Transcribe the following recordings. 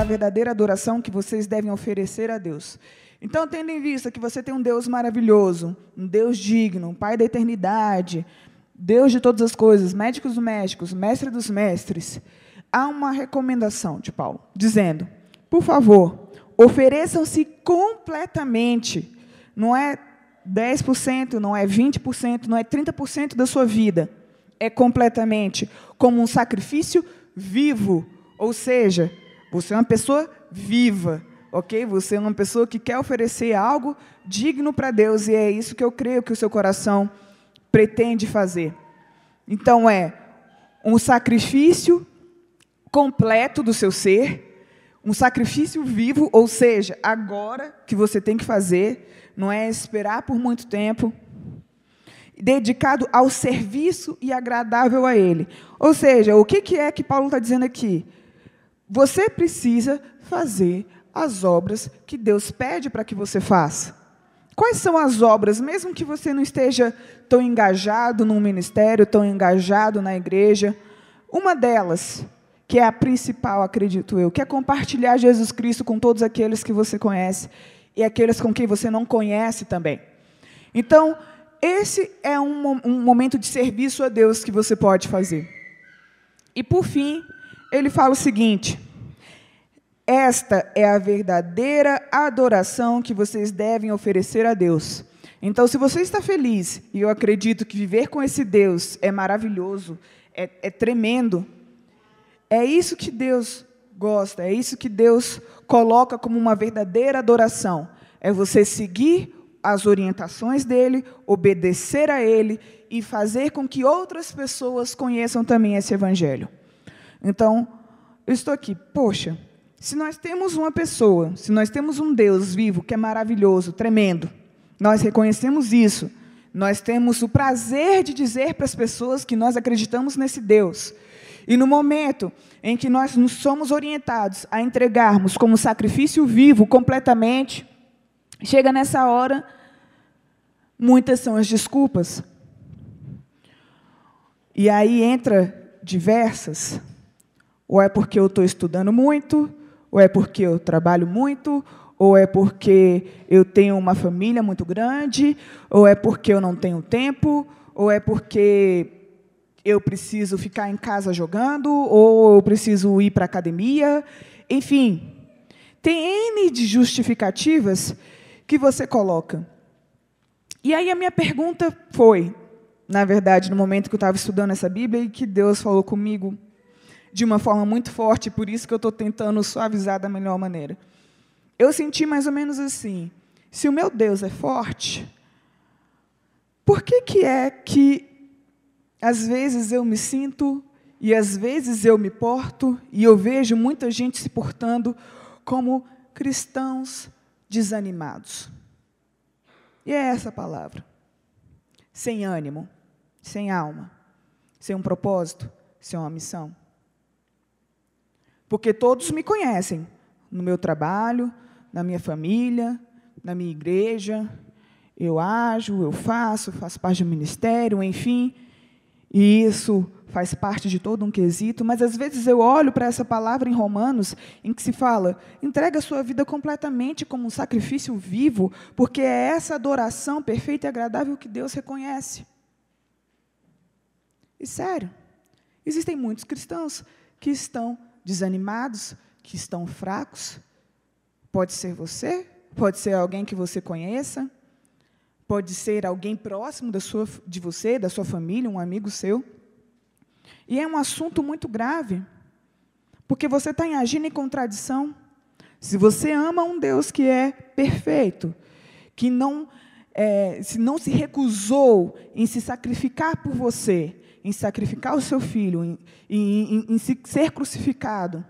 a verdadeira adoração que vocês devem oferecer a Deus. Então, tendo em vista que você tem um Deus maravilhoso, um Deus digno, um Pai da eternidade, Deus de todas as coisas, médico dos médicos, mestre dos mestres, há uma recomendação de Paulo, dizendo, por favor, ofereçam-se completamente, não é 10%, não é 20%, não é 30% da sua vida, é completamente, como um sacrifício vivo, ou seja, você é uma pessoa viva, ok? Você é uma pessoa que quer oferecer algo digno para Deus, e é isso que eu creio que o seu coração pretende fazer. Então, é um sacrifício completo do seu ser, um sacrifício vivo, ou seja, agora que você tem que fazer, não é esperar por muito tempo, dedicado ao serviço e agradável a Ele. Ou seja, o que é que Paulo está dizendo aqui? Você precisa fazer as obras que Deus pede para que você faça. Quais são as obras, mesmo que você não esteja tão engajado no ministério, tão engajado na igreja? Uma delas, que é a principal, acredito eu, que é compartilhar Jesus Cristo com todos aqueles que você conhece e aqueles com quem você não conhece também. Então, esse é um momento de serviço a Deus que você pode fazer. E, por fim, ele fala o seguinte: esta é a verdadeira adoração que vocês devem oferecer a Deus. Então, se você está feliz, e eu acredito que viver com esse Deus é maravilhoso, é tremendo, é isso que Deus gosta, é isso que Deus coloca como uma verdadeira adoração. É você seguir as orientações dEle, obedecer a Ele e fazer com que outras pessoas conheçam também esse Evangelho. Então, eu estou aqui, poxa, se nós temos uma pessoa, se nós temos um Deus vivo que é maravilhoso, tremendo, nós reconhecemos isso, nós temos o prazer de dizer para as pessoas que nós acreditamos nesse Deus. E no momento em que nós nos somos orientados a entregarmos como sacrifício vivo completamente, chega nessa hora, muitas são as desculpas. E aí entra diversas, ou é porque eu estou estudando muito, ou é porque eu trabalho muito, ou é porque eu tenho uma família muito grande, ou é porque eu não tenho tempo, ou é porque eu preciso ficar em casa jogando, ou eu preciso ir para a academia. Enfim, tem N de justificativas que você coloca. E aí a minha pergunta foi, na verdade, no momento que eu estava estudando essa Bíblia, e que Deus falou comigo de uma forma muito forte, por isso que eu estou tentando suavizar da melhor maneira. Eu senti mais ou menos assim, se o meu Deus é forte, por que é que às vezes eu me sinto, e às vezes eu me porto, e eu vejo muita gente se portando como cristãos desanimados? E é essa a palavra. Sem ânimo, sem alma, sem um propósito, sem uma missão. Porque todos me conhecem, no meu trabalho, na minha família, na minha igreja, eu ajo, eu faço parte do ministério, enfim, e isso faz parte de todo um quesito, mas às vezes eu olho para essa palavra em Romanos, em que se fala, entrega a sua vida completamente como um sacrifício vivo, porque é essa adoração perfeita e agradável que Deus reconhece. E sério, existem muitos cristãos que estão desanimados, que estão fracos. Pode ser você, pode ser alguém que você conheça, pode ser alguém próximo de você, da sua família, um amigo seu. E é um assunto muito grave, porque você está agindo em contradição. Se você ama um Deus que é perfeito, que não se recusou em se sacrificar por você, em sacrificar o seu filho, em ser crucificado,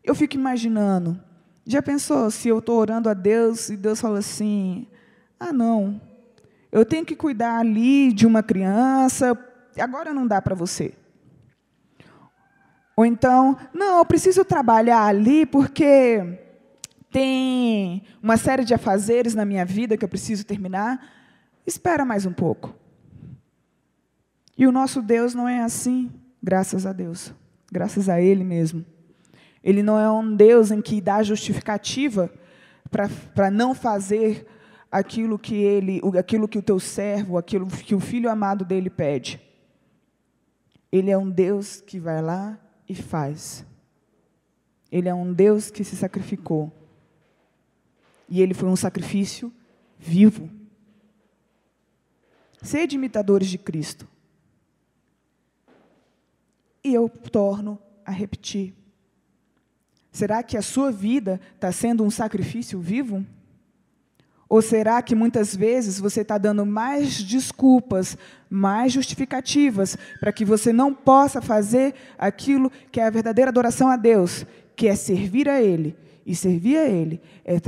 eu fico imaginando, já pensou se eu estou orando a Deus e Deus fala assim, não, eu tenho que cuidar ali de uma criança, agora não dá para você. Ou então, não, eu preciso trabalhar ali porque tem uma série de afazeres na minha vida que eu preciso terminar. Espera mais um pouco. E o nosso Deus não é assim, graças a Deus, graças a Ele mesmo. Ele não é um Deus em que dá justificativa para não fazer aquilo que o teu servo, aquilo que o filho amado dele pede. Ele é um Deus que vai lá e faz. Ele é um Deus que se sacrificou. E ele foi um sacrifício vivo. Sede imitadores de Cristo. E eu torno a repetir. Será que a sua vida está sendo um sacrifício vivo? Ou será que muitas vezes você está dando mais desculpas, mais justificativas, para que você não possa fazer aquilo que é a verdadeira adoração a Deus, que é servir a Ele? E servir a Ele é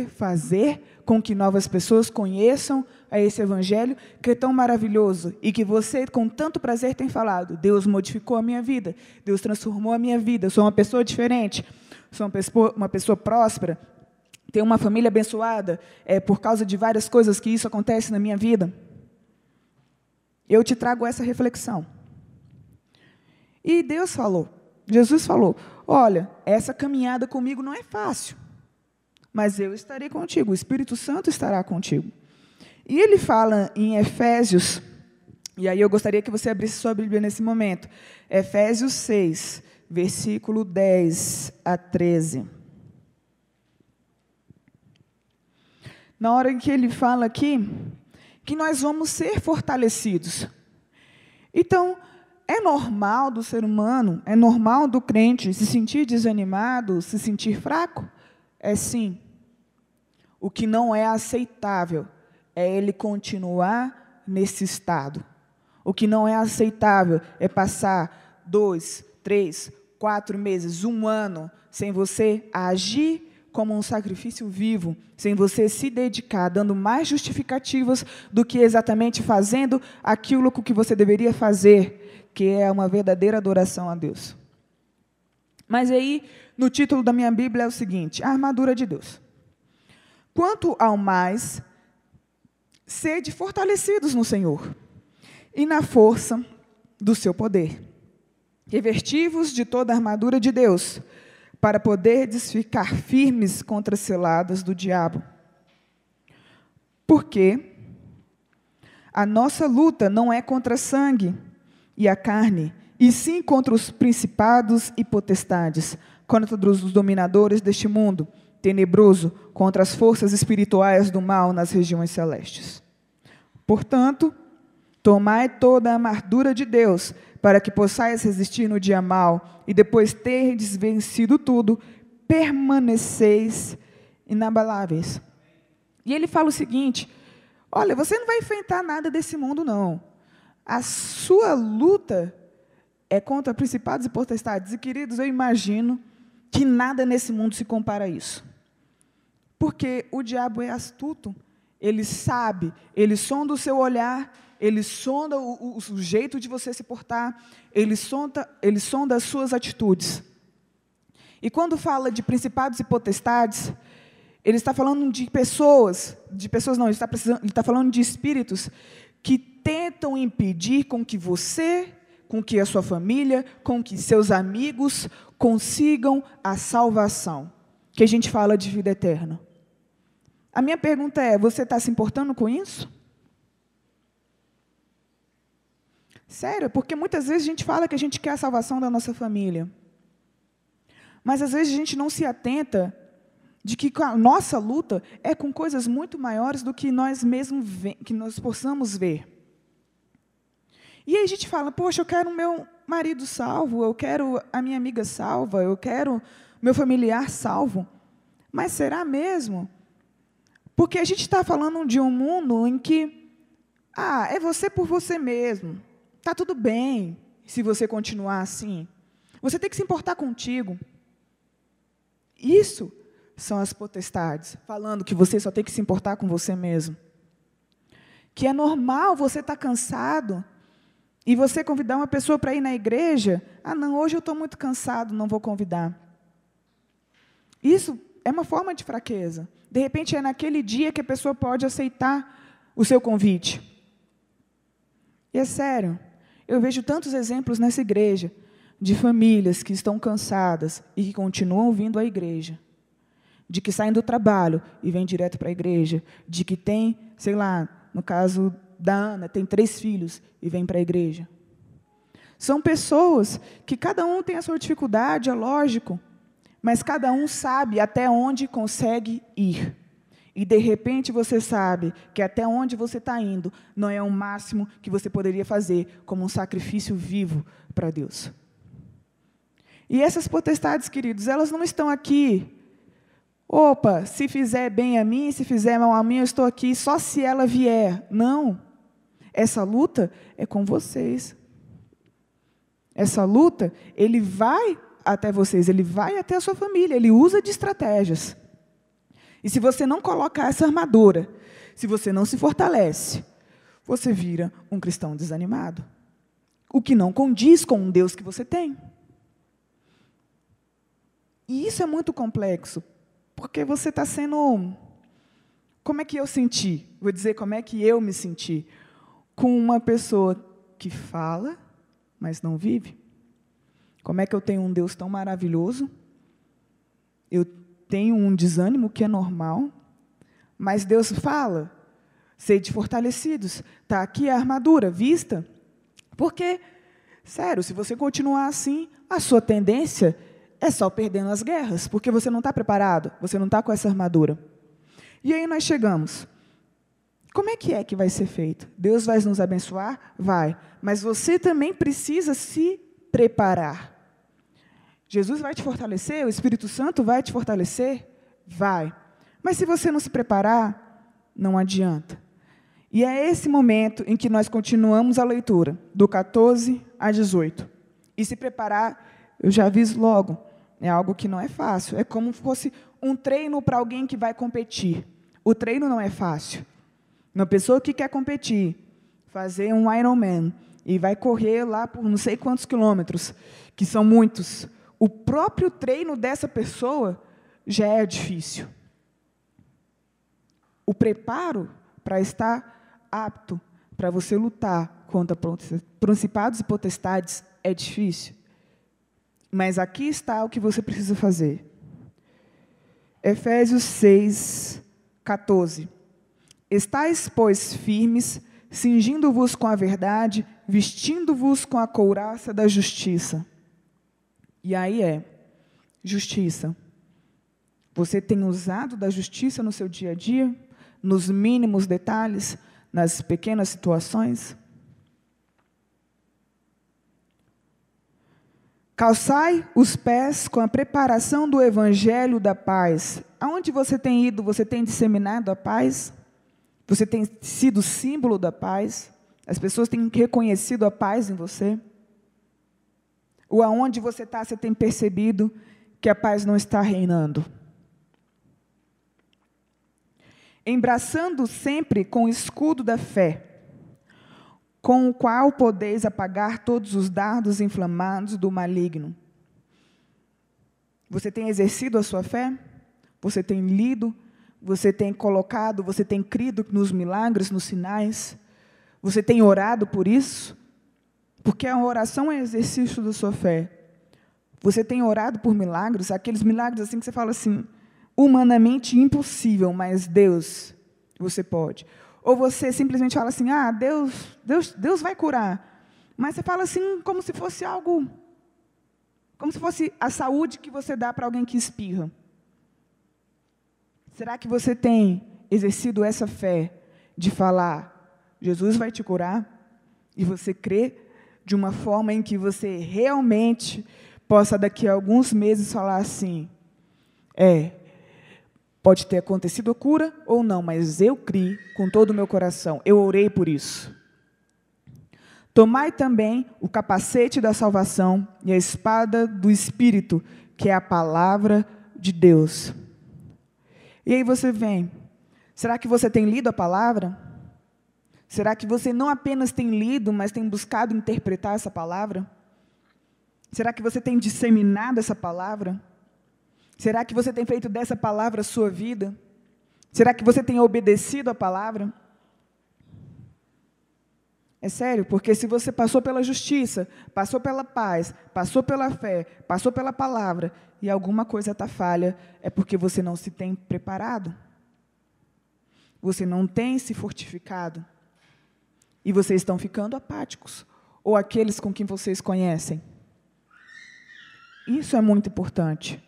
fazer com que novas pessoas conheçam a esse Evangelho que é tão maravilhoso e que você, com tanto prazer, tem falado. Deus modificou a minha vida, Deus transformou a minha vida, eu sou uma pessoa diferente, sou uma pessoa próspera, tenho uma família abençoada, por causa de várias coisas que isso acontece na minha vida. Eu te trago essa reflexão. E Deus falou, Jesus falou, olha, essa caminhada comigo não é fácil, mas eu estarei contigo, o Espírito Santo estará contigo. E ele fala em Efésios, e aí eu gostaria que você abrisse sua Bíblia nesse momento, Efésios 6, versículo 10 a 13. Na hora em que ele fala aqui, que nós vamos ser fortalecidos. Então, é normal do ser humano, é normal do crente se sentir desanimado, se sentir fraco? É sim. O que não é aceitável é ele continuar nesse estado. O que não é aceitável é passar 2, 3, 4 meses, 1 ano, sem você agir como um sacrifício vivo, sem você se dedicar, dando mais justificativas do que exatamente fazendo aquilo que você deveria fazer, que é uma verdadeira adoração a Deus. Mas aí, no título da minha Bíblia é o seguinte, a armadura de Deus. Quanto ao mais, sede fortalecidos no Senhor e na força do seu poder. Revestivos de toda a armadura de Deus, para poderdes ficar firmes contra as ciladas do diabo. Porque a nossa luta não é contra sangue e a carne, e sim contra os principados e potestades, contra os dominadores deste mundo tenebroso, contra as forças espirituais do mal nas regiões celestes. Portanto, tomai toda a armadura de Deus, para que possais resistir no dia mau, e depois terdes vencido tudo, permaneceis inabaláveis. E ele fala o seguinte, olha, você não vai enfrentar nada desse mundo, não. A sua luta é contra principados e potestades. E, queridos, eu imagino que nada nesse mundo se compara a isso. Porque o diabo é astuto, ele sabe, ele sonda o seu olhar, ele sonda o jeito de você se portar, ele sonda as suas atitudes. E quando fala de principados e potestades, ele está falando de pessoas não, ele está falando de espíritos que tentam impedir com que você, com que a sua família, com que seus amigos consigam a salvação, que a gente fala de vida eterna. A minha pergunta é, você está se importando com isso? Sério, porque muitas vezes a gente fala que a gente quer a salvação da nossa família. Mas às vezes a gente não se atenta de que a nossa luta é com coisas muito maiores do que nós mesmos que nós possamos ver. E aí a gente fala, poxa, eu quero o meu marido salvo, eu quero a minha amiga salva, eu quero meu familiar salvo. Mas será mesmo? Porque a gente está falando de um mundo em que, é você por você mesmo. Está tudo bem se você continuar assim. Você tem que se importar contigo. Isso são as potestades, falando que você só tem que se importar com você mesmo. Que é normal você estar cansado e você convidar uma pessoa para ir na igreja. Não, hoje eu estou muito cansado, não vou convidar. Isso é uma forma de fraqueza. De repente, é naquele dia que a pessoa pode aceitar o seu convite. E é sério, eu vejo tantos exemplos nessa igreja, de famílias que estão cansadas e que continuam vindo à igreja, de que saem do trabalho e vêm direto para a igreja, de que tem, sei lá, no caso da Ana, tem 3 filhos e vem para a igreja. São pessoas que cada um tem a sua dificuldade, é lógico, mas cada um sabe até onde consegue ir. E, de repente, você sabe que até onde você está indo não é o máximo que você poderia fazer como um sacrifício vivo para Deus. E essas potestades, queridos, elas não estão aqui. Opa, se fizer bem a mim, se fizer mal a mim, eu estou aqui só se ela vier. Não. Essa luta é com vocês. Essa luta, ele vai até vocês, ele vai até a sua família, ele usa de estratégias. E se você não coloca essa armadura, se você não se fortalece, você vira um cristão desanimado. O que não condiz com o Deus que você tem. E isso é muito complexo, porque você está sendo... Como é que eu senti? Vou dizer como é que eu me senti com uma pessoa que fala, mas não vive. Como é que eu tenho um Deus tão maravilhoso? Eu tenho um desânimo que é normal, mas Deus fala, sede fortalecidos, está aqui a armadura, vista? Porque, sério, se você continuar assim, a sua tendência é só perdendo as guerras, porque você não está preparado, você não está com essa armadura. E aí nós chegamos. Como é que vai ser feito? Deus vai nos abençoar? Vai. Mas você também precisa se preparar. Jesus vai te fortalecer? O Espírito Santo vai te fortalecer? Vai. Mas se você não se preparar, não adianta. E é esse momento em que nós continuamos a leitura, do 14 a 18. E se preparar, eu já aviso logo, é algo que não é fácil. É como se fosse um treino para alguém que vai competir. O treino não é fácil. Uma pessoa que quer competir, fazer um Ironman, e vai correr lá por não sei quantos quilômetros, que são muitos, o próprio treino dessa pessoa já é difícil. O preparo para estar apto, para você lutar contra principados e potestades, é difícil. Mas aqui está o que você precisa fazer. Efésios 6, 14. Estais, pois, firmes, cingindo-vos com a verdade, vestindo-vos com a couraça da justiça. E aí justiça. Você tem usado da justiça no seu dia a dia, nos mínimos detalhes, nas pequenas situações? Calçai os pés com a preparação do evangelho da paz. Aonde você tem ido, você tem disseminado a paz? Você tem sido símbolo da paz? As pessoas têm reconhecido a paz em você? Ou aonde você está, você tem percebido que a paz não está reinando? Embraçando sempre com o escudo da fé, com o qual podeis apagar todos os dardos inflamados do maligno. Você tem exercido a sua fé? Você tem lido? Você tem colocado, você tem crido nos milagres, nos sinais? Você tem orado por isso? Porque a oração é exercício da sua fé. Você tem orado por milagres, aqueles milagres assim que você fala assim, humanamente impossível, mas Deus, você pode. Ou você simplesmente fala assim, Deus vai curar. Mas você fala assim como se fosse algo, como se fosse a saúde que você dá para alguém que espirra. Será que você tem exercido essa fé de falar, Jesus vai te curar? E você crê de uma forma em que você realmente possa daqui a alguns meses falar assim, pode ter acontecido a cura ou não, mas eu criei com todo o meu coração, eu orei por isso. Tomai também o capacete da salvação e a espada do Espírito, que é a palavra de Deus. E aí você vem, será que você tem lido a palavra? Será que você não apenas tem lido, mas tem buscado interpretar essa palavra? Será que você tem disseminado essa palavra? Será que você tem feito dessa palavra a sua vida? Será que você tem obedecido a palavra? É sério, porque se você passou pela justiça, passou pela paz, passou pela fé, passou pela palavra, e alguma coisa está falha, é porque você não se tem preparado. Você não tem se fortificado. E vocês estão ficando apáticos. Ou aqueles com quem vocês conhecem. Isso é muito importante.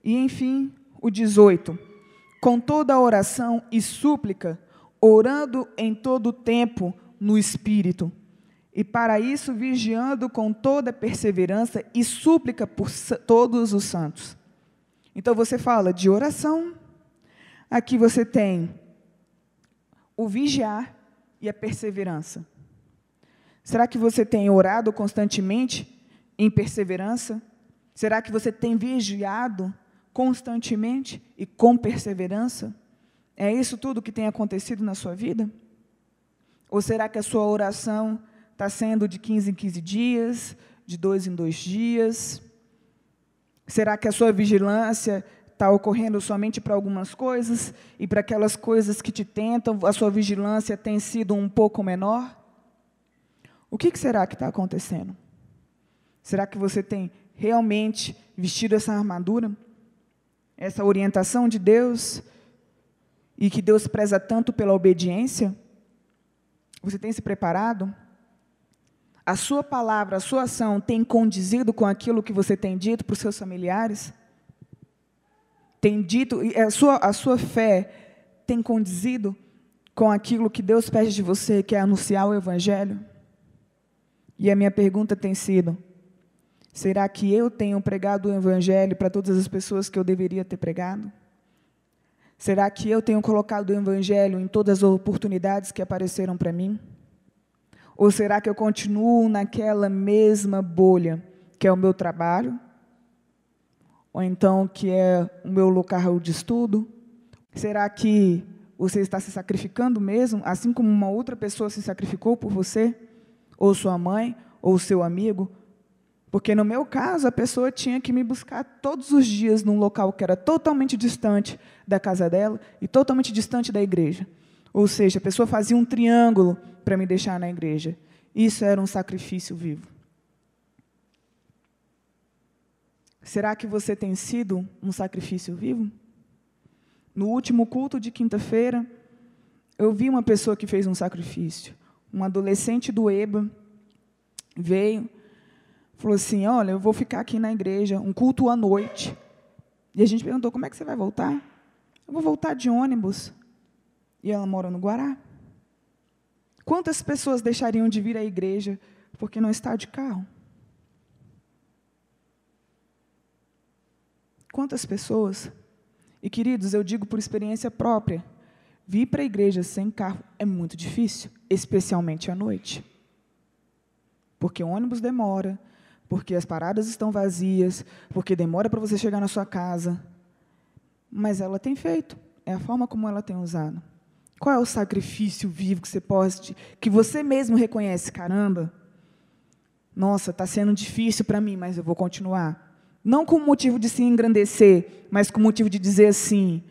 E, enfim, o 18. Com toda a oração e súplica, orando em todo o tempo no Espírito, e para isso vigiando com toda perseverança e súplica por todos os santos. Então, você fala de oração, aqui você tem o vigiar e a perseverança. Será que você tem orado constantemente em perseverança? Será que você tem vigiado constantemente e com perseverança? É isso tudo que tem acontecido na sua vida? Ou será que a sua oração está sendo de 15 em 15 dias, de 2 em 2 dias? Será que a sua vigilância está ocorrendo somente para algumas coisas, e para aquelas coisas que te tentam, a sua vigilância tem sido um pouco menor? O que será que está acontecendo? Será que você tem realmente vestido essa armadura? Essa orientação de Deus? E que Deus preza tanto pela obediência? Você tem se preparado? A sua palavra, a sua ação tem condizido com aquilo que você tem dito para os seus familiares? Tem dito, a sua fé tem condizido com aquilo que Deus pede de você, que é anunciar o Evangelho? E a minha pergunta tem sido: será que eu tenho pregado o Evangelho para todas as pessoas que eu deveria ter pregado? Será que eu tenho colocado o Evangelho em todas as oportunidades que apareceram para mim? Ou será que eu continuo naquela mesma bolha, que é o meu trabalho? Ou então que é o meu local de estudo? Será que você está se sacrificando mesmo, assim como uma outra pessoa se sacrificou por você? Ou sua mãe, ou seu amigo? Porque no meu caso, a pessoa tinha que me buscar todos os dias num local que era totalmente distante da casa dela e totalmente distante da igreja. Ou seja, a pessoa fazia um triângulo para me deixar na igreja. Isso era um sacrifício vivo. Será que você tem sido um sacrifício vivo? No último culto de quinta-feira, eu vi uma pessoa que fez um sacrifício. Um adolescente do EBA veio, falou assim: olha, eu vou ficar aqui na igreja, um culto à noite. E a gente perguntou: como é que você vai voltar? Eu vou voltar de ônibus. E ela mora no Guará. Quantas pessoas deixariam de vir à igreja porque não está de carro? Quantas pessoas? E, queridos, eu digo por experiência própria, vir para a igreja sem carro é muito difícil, especialmente à noite. Porque o ônibus demora, porque as paradas estão vazias, porque demora para você chegar na sua casa. Mas ela tem feito, é a forma como ela tem usado. Qual é o sacrifício vivo que você pode, que você mesmo reconhece? Caramba, nossa, está sendo difícil para mim, mas eu vou continuar. Não com o motivo de se engrandecer, mas com o motivo de dizer assim: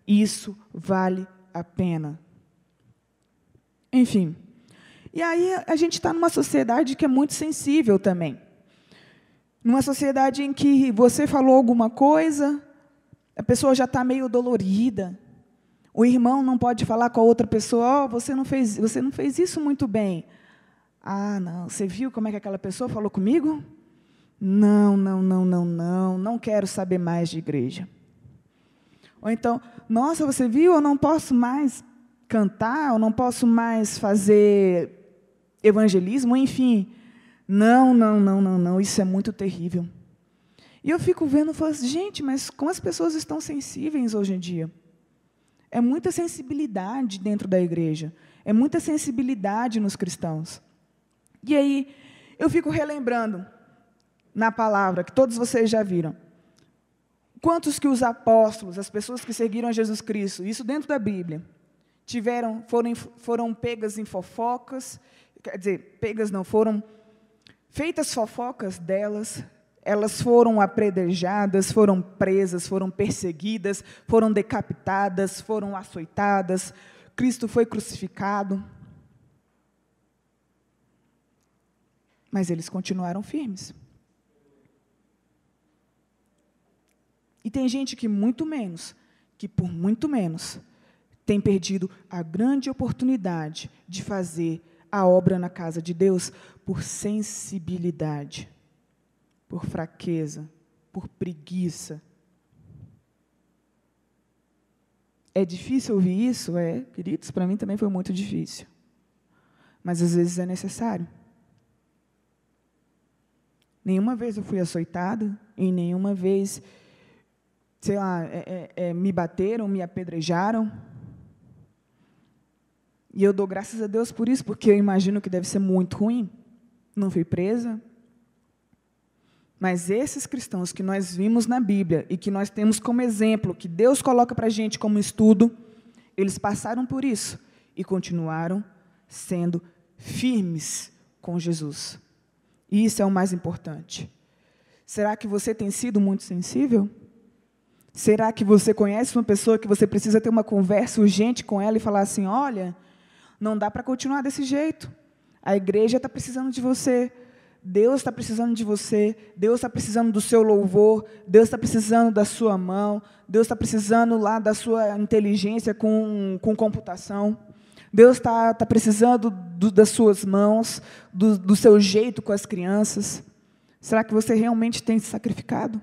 isso vale a pena. Enfim, e aí a gente está numa sociedade que é muito sensível também. Numa sociedade em que você falou alguma coisa, a pessoa já está meio dolorida. O irmão não pode falar com a outra pessoa: você não fez isso muito bem. Ah, não, você viu como é que aquela pessoa falou comigo? Não quero saber mais de igreja. Ou então: nossa, você viu, eu não posso mais cantar, eu não posso mais fazer evangelismo, enfim. Não, isso é muito terrível. E eu fico vendo e falo assim: gente, mas como as pessoas estão sensíveis hoje em dia? É muita sensibilidade dentro da igreja, é muita sensibilidade nos cristãos. E aí, eu fico relembrando, na palavra, que todos vocês já viram, quantos que os apóstolos, as pessoas que seguiram a Jesus Cristo, isso dentro da Bíblia, foram pegas em fofocas, quer dizer, foram feitas fofocas delas, elas foram apedrejadas, foram presas, foram perseguidas, foram decapitadas, foram açoitadas, Cristo foi crucificado. Mas eles continuaram firmes. E tem gente que por muito menos, tem perdido a grande oportunidade de fazer a obra na casa de Deus por sensibilidade, por fraqueza, por preguiça. É difícil ouvir isso? Queridos, para mim também foi muito difícil. Mas às vezes é necessário. Nenhuma vez eu fui açoitada, e nenhuma vez, sei lá, me bateram, me apedrejaram. E eu dou graças a Deus por isso, porque eu imagino que deve ser muito ruim. Não fui presa. Mas esses cristãos que nós vimos na Bíblia e que nós temos como exemplo, que Deus coloca para a gente como estudo, eles passaram por isso e continuaram sendo firmes com Jesus. E isso é o mais importante. Será que você tem sido muito sensível? Será que você conhece uma pessoa que você precisa ter uma conversa urgente com ela e falar assim, olha, não dá para continuar desse jeito. A igreja está precisando de você. Deus está precisando de você. Deus está precisando do seu louvor. Deus está precisando da sua mão. Deus está precisando lá da sua inteligência com computação. Deus está precisando das suas mãos, do seu jeito com as crianças. Será que você realmente tem se sacrificado?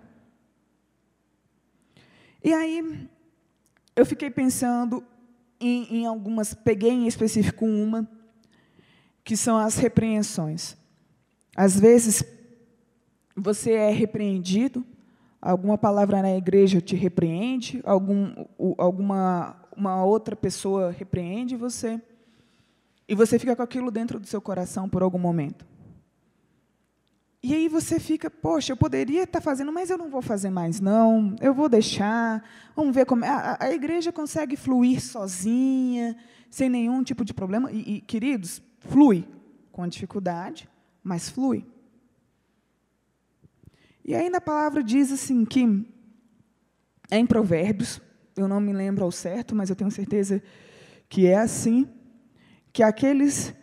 E aí, eu fiquei pensando em algumas, peguei em específico uma, que são as repreensões. Às vezes, você é repreendido, alguma palavra na igreja te repreende, uma outra pessoa repreende você, e você fica com aquilo dentro do seu coração por algum momento. E aí você fica, poxa, eu poderia estar fazendo, mas eu não vou fazer mais, não. Eu vou deixar, vamos ver como... A igreja consegue fluir sozinha, sem nenhum tipo de problema. E, queridos, flui com dificuldade, mas flui. E aí na palavra diz assim que, é em Provérbios, eu não me lembro ao certo, mas eu tenho certeza que é assim, que aqueles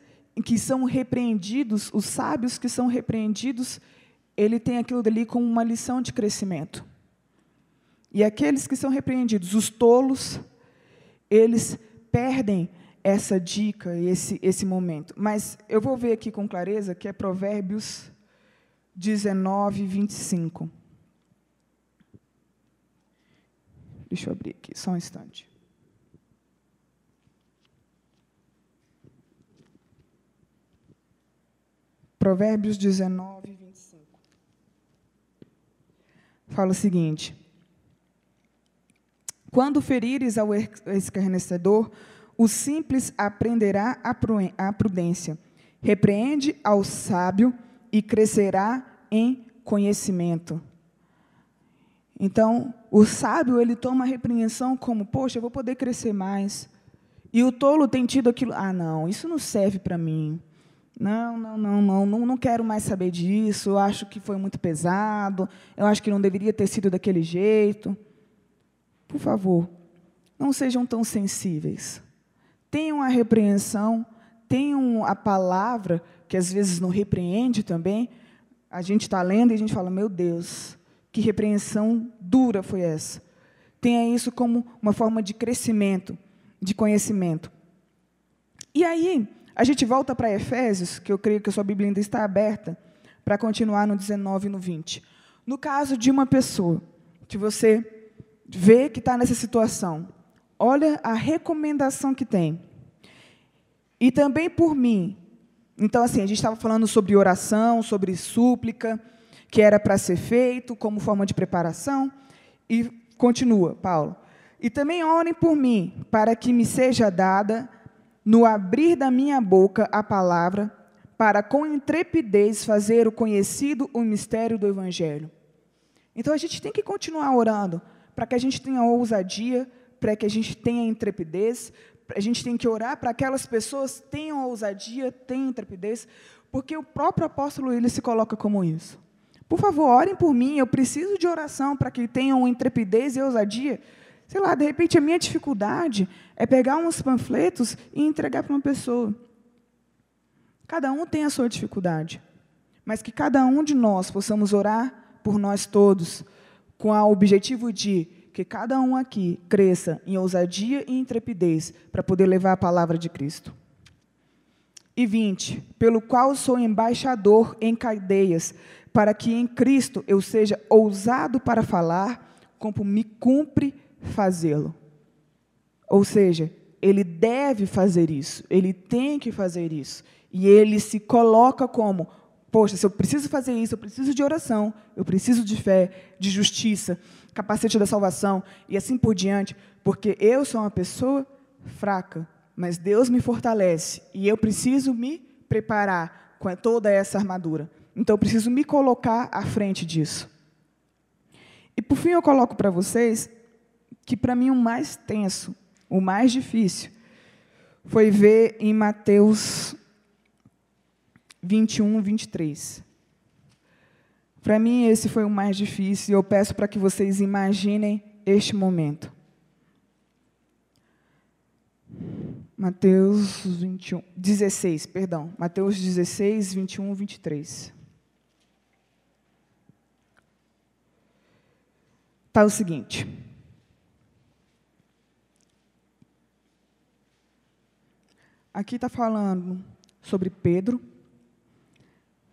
que são repreendidos, os sábios que são repreendidos, ele tem aquilo dali como uma lição de crescimento. E aqueles que são repreendidos, os tolos, eles perdem essa dica, esse momento. Mas eu vou ver aqui com clareza que é Provérbios 19, 25. Deixa eu abrir aqui, só um instante. Provérbios 19, 25. Fala o seguinte: quando ferires ao escarnecedor, o simples aprenderá a prudência. Repreende ao sábio e crescerá em conhecimento. Então, o sábio, ele toma a repreensão como, poxa, eu vou poder crescer mais. E o tolo tem tido aquilo, não, isso não serve para mim. Não quero mais saber disso, eu acho que foi muito pesado, eu acho que não deveria ter sido daquele jeito. Por favor, não sejam tão sensíveis. Tenham a repreensão, tenham a palavra, que às vezes não repreende também. A gente está lendo e a gente fala, meu Deus, que repreensão dura foi essa. Tenha isso como uma forma de crescimento, de conhecimento. E aí, a gente volta para Efésios, que eu creio que a sua Bíblia ainda está aberta, para continuar no 19 e no 20. No caso de uma pessoa que você vê que está nessa situação, olha a recomendação que tem. E também por mim. Então, assim, a gente estava falando sobre oração, sobre súplica, que era para ser feito como forma de preparação, e continua, Paulo. E também orem por mim, para que me seja dada, no abrir da minha boca, a palavra, para com intrepidez fazer o conhecido o mistério do Evangelho. Então, a gente tem que continuar orando, para que a gente tenha ousadia, para que a gente tenha intrepidez, a gente tem que orar para que aquelas pessoas tenham ousadia, tenham intrepidez, porque o próprio apóstolo, ele se coloca como isso. Por favor, orem por mim, eu preciso de oração para que tenham intrepidez e ousadia. Sei lá, de repente, a minha dificuldade é pegar uns panfletos e entregar para uma pessoa. Cada um tem a sua dificuldade. mas que cada um de nós possamos orar por nós todos, com o objetivo de que cada um aqui cresça em ousadia e intrepidez para poder levar a palavra de Cristo. E 20, pelo qual sou embaixador em cadeias, para que em Cristo eu seja ousado para falar, como me cumpre fazê-lo. Ou seja, ele deve fazer isso, ele tem que fazer isso. E ele se coloca como, poxa, se eu preciso fazer isso, eu preciso de oração, eu preciso de fé, de justiça, capacete da salvação, e assim por diante, porque eu sou uma pessoa fraca, mas Deus me fortalece, e eu preciso me preparar com toda essa armadura. Então, eu preciso me colocar à frente disso. E, por fim, eu coloco para vocês que, para mim, o mais tenso, o mais difícil, foi ver em Mateus 21, 23. Para mim, esse foi o mais difícil, e eu peço para que vocês imaginem este momento. Mateus 16, Mateus 16, 21, 23. Está o seguinte. Aqui está falando sobre Pedro.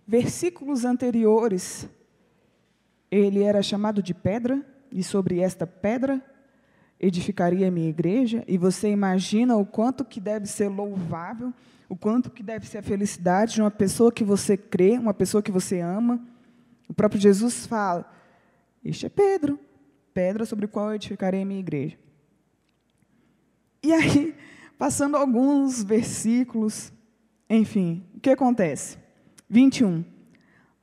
Versículos anteriores, ele era chamado de pedra, e sobre esta pedra edificaria a minha igreja, e você imagina o quanto que deve ser louvável, o quanto que deve ser a felicidade de uma pessoa que você crê, uma pessoa que você ama. O próprio Jesus fala, este é Pedro, pedra sobre a qual eu edificarei a minha igreja. E aí, passando alguns versículos, enfim, o que acontece? 21.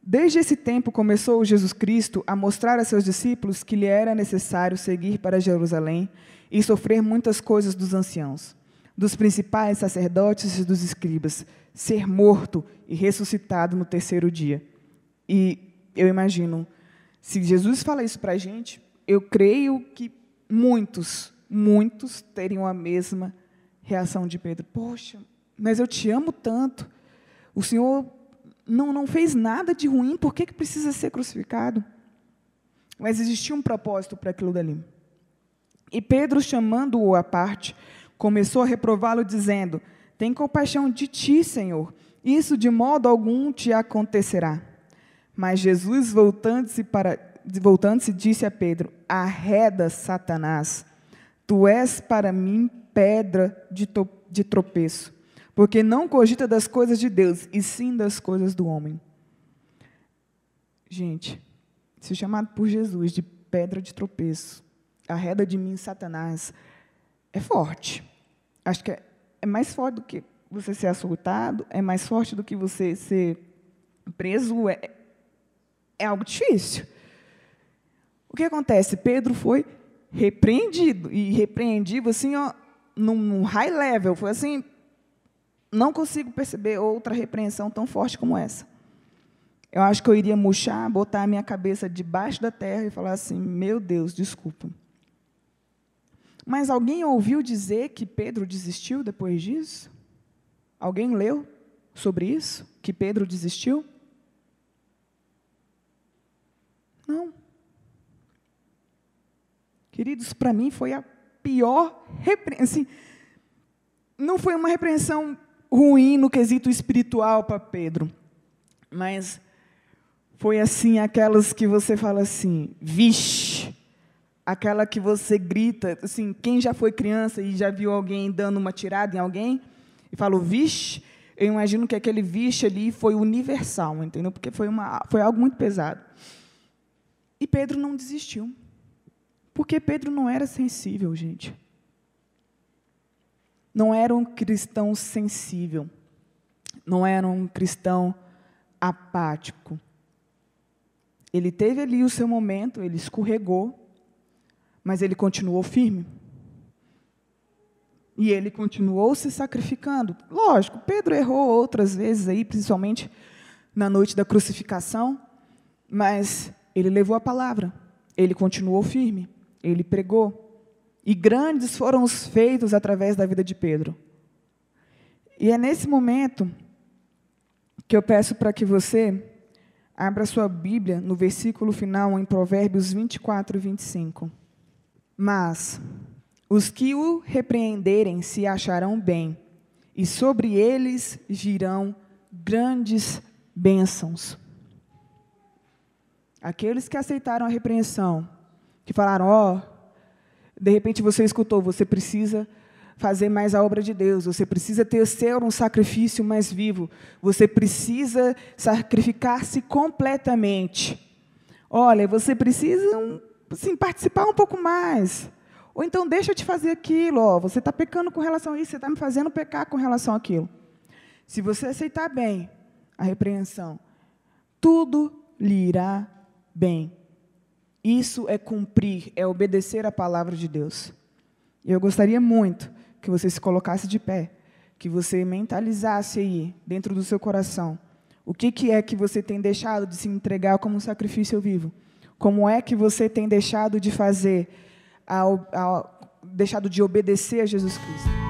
Desde esse tempo começou Jesus Cristo a mostrar a seus discípulos que lhe era necessário seguir para Jerusalém e sofrer muitas coisas dos anciãos, dos principais sacerdotes e dos escribas, ser morto e ressuscitado no terceiro dia. E eu imagino, se Jesus fala isso para a gente, eu creio que muitos teriam a mesma reação de Pedro. Poxa, mas eu te amo tanto, o Senhor não fez nada de ruim, por que precisa ser crucificado? Mas existia um propósito para aquilo dali. E Pedro, chamando-o à parte, começou a reprová-lo, dizendo, tem compaixão de ti, Senhor, isso de modo algum te acontecerá. Mas Jesus, voltando-se, disse a Pedro, arreda, Satanás, tu és para mim pedra de tropeço, porque não cogita das coisas de Deus, e sim das coisas do homem. Gente, ser chamado por Jesus de pedra de tropeço, arreda de mim, Satanás, é forte. Acho que é mais forte do que você ser assaltado, é mais forte do que você ser preso, é algo difícil. O que acontece? Pedro foi repreendido, e repreendido assim, ó, num high level, foi assim, não consigo perceber outra repreensão tão forte como essa. Eu acho que eu iria murchar, botar a minha cabeça debaixo da terra e falar assim, meu Deus, desculpa. Mas alguém ouviu dizer que Pedro desistiu depois disso? Alguém leu sobre isso? Que Pedro desistiu? Não. Queridos, para mim foi a pior repreensão. Assim, não foi uma repreensão ruim no quesito espiritual para Pedro, mas foi assim, aquelas que você fala assim, vixe, aquela que você grita, assim, quem já foi criança e já viu alguém dando uma tirada em alguém, e falou, vixe, eu imagino que aquele vixe ali foi universal, entendeu? Porque foi algo muito pesado. E Pedro não desistiu, porque Pedro não era sensível, gente. Não era um cristão sensível, não era um cristão apático. Ele teve ali o seu momento, ele escorregou, mas ele continuou firme. E ele continuou se sacrificando. Lógico, Pedro errou outras vezes, aí, principalmente na noite da crucificação, mas ele levou a palavra, ele continuou firme, ele pregou. E grandes foram os feitos através da vida de Pedro. E é nesse momento que eu peço para que você Abra sua Bíblia no versículo final, em Provérbios 24 e 25. Mas os que o repreenderem se acharão bem, e sobre eles virão grandes bênçãos. Aqueles que aceitaram a repreensão, que falaram, de repente você escutou, você precisa fazer mais a obra de Deus, você precisa ser um sacrifício mais vivo, você precisa sacrificar-se completamente. Olha, você precisa participar um pouco mais. Ou então deixa eu te fazer aquilo, você está pecando com relação a isso, você está me fazendo pecar com relação àquilo. Se você aceitar bem a repreensão, tudo lhe irá bem. Isso é cumprir, é obedecer à palavra de Deus. Eu gostaria muito que você se colocasse de pé, que você mentalizasse aí, dentro do seu coração, o que é que você tem deixado de se entregar como um sacrifício vivo? Como é que você tem deixado de fazer, deixado de obedecer a Jesus Cristo?